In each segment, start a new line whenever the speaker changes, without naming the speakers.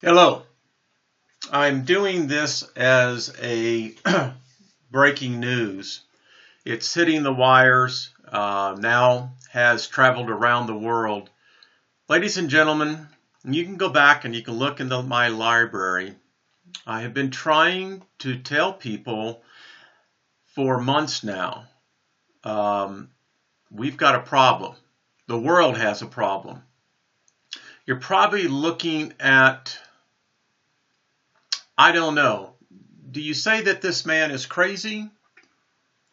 Hello, I'm doing this as a breaking news. It's hitting the wires, now has traveled around the world. Ladies and gentlemen, you can go back and you can look into my library. I have been trying to tell people for months now, we've got a problem. The world has a problem. You're probably looking at, I don't know. Do you say that this man is crazy?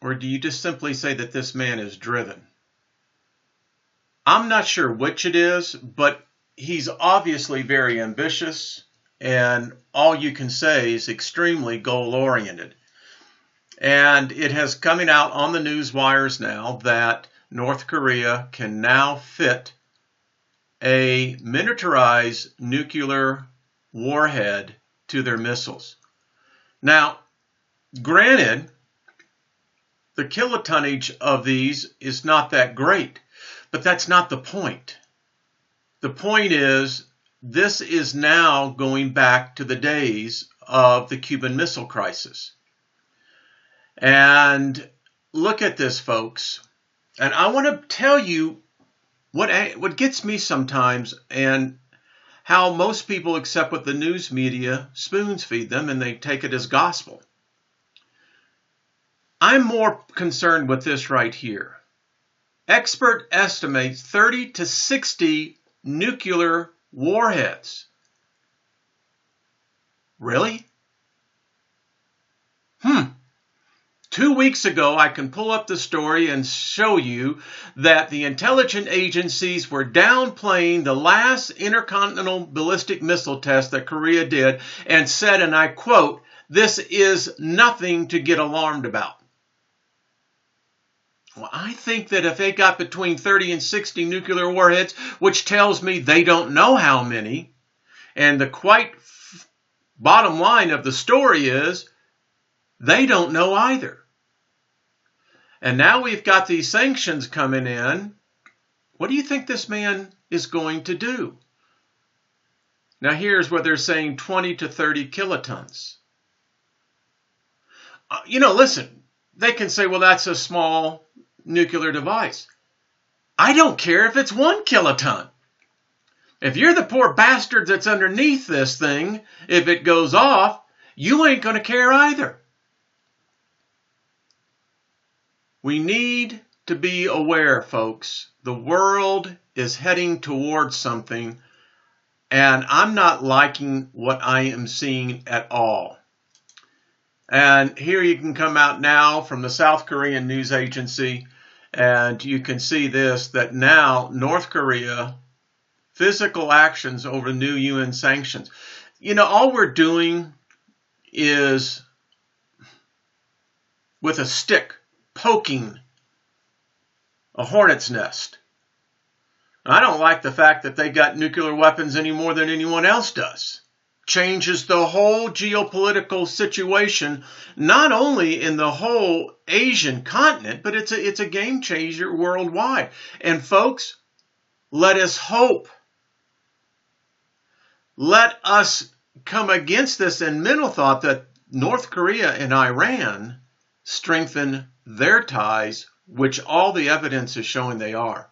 Or do you just simply say that this man is driven? I'm not sure which it is, but he's obviously very ambitious, and all you can say is extremely goal-oriented. And it has coming out on the news wires now that North Korea can now fit a miniaturized nuclear warhead to their missiles. Now, granted, the kilotonnage of these is not that great, but that's not the point. The point is, this is now going back to the days of the Cuban Missile Crisis. And look at this, folks. And I want to tell you what gets me sometimes, and how most people accept what the news media spoons feed them and they take it as gospel. I'm more concerned with this right here. Expert estimates 30 to 60 nuclear warheads. Really? 2 weeks ago, I can pull up the story and show you that the intelligence agencies were downplaying the last intercontinental ballistic missile test that Korea did and said, and I quote, "This is nothing to get alarmed about." Well, I think that if they got between 30 and 60 nuclear warheads, which tells me they don't know how many, and the quite bottom line of the story is they don't know either. And now we've got these sanctions coming in. What do you think this man is going to do? Now here's where they're saying 20 to 30 kilotons. Listen, they can say, well, that's a small nuclear device. I don't care if it's 1 kiloton. If you're the poor bastard that's underneath this thing, if it goes off, you ain't going to care either. We need to be aware, folks. The world is heading towards something, and I'm not liking what I am seeing at all. And here you can come out now from the South Korean news agency, and you can see this, that now North Korea, physical actions over new UN sanctions. All we're doing is with a stick poking a hornet's nest. I don't like the fact that they got nuclear weapons any more than anyone else does. Changes the whole geopolitical situation, not only in the whole Asian continent, but it's a game changer worldwide. And folks, let us hope. Let us come against this in mental thought that North Korea and Iran strengthen their ties, which all the evidence is showing they are.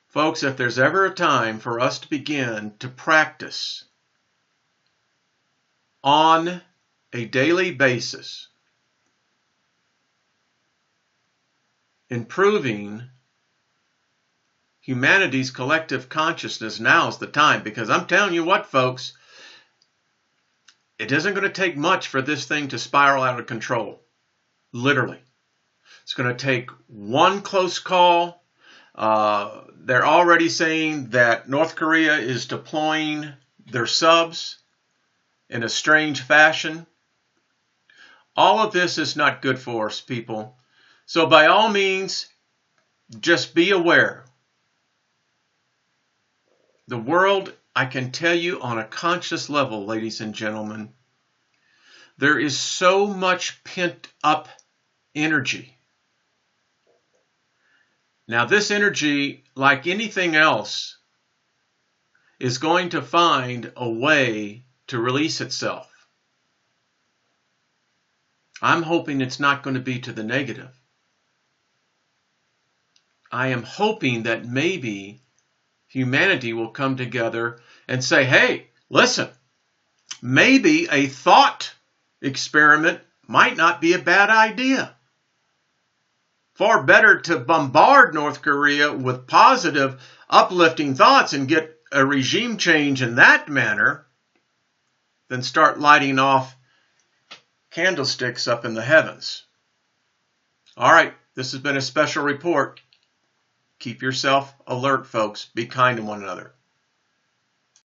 Folks, if there's ever a time for us to begin to practice on a daily basis, improving humanity's collective consciousness, now is the time. Because I'm telling you what, folks, it isn't going to take much for this thing to spiral out of control. Literally. It's going to take one close call. They're already saying that North Korea is deploying their subs in a strange fashion. All of this is not good for us, people. So by all means, just be aware. The world, I can tell you on a conscious level, ladies and gentlemen, there is so much pent up energy. Now, this energy, like anything else, is going to find a way to release itself. I'm hoping it's not going to be to the negative. I am hoping that maybe humanity will come together and say, hey, listen, maybe a thought experiment might not be a bad idea. Far better to bombard North Korea with positive, uplifting thoughts and get a regime change in that manner than start lighting off candlesticks up in the heavens. All right, this has been a special report. Keep yourself alert, folks. Be kind to one another.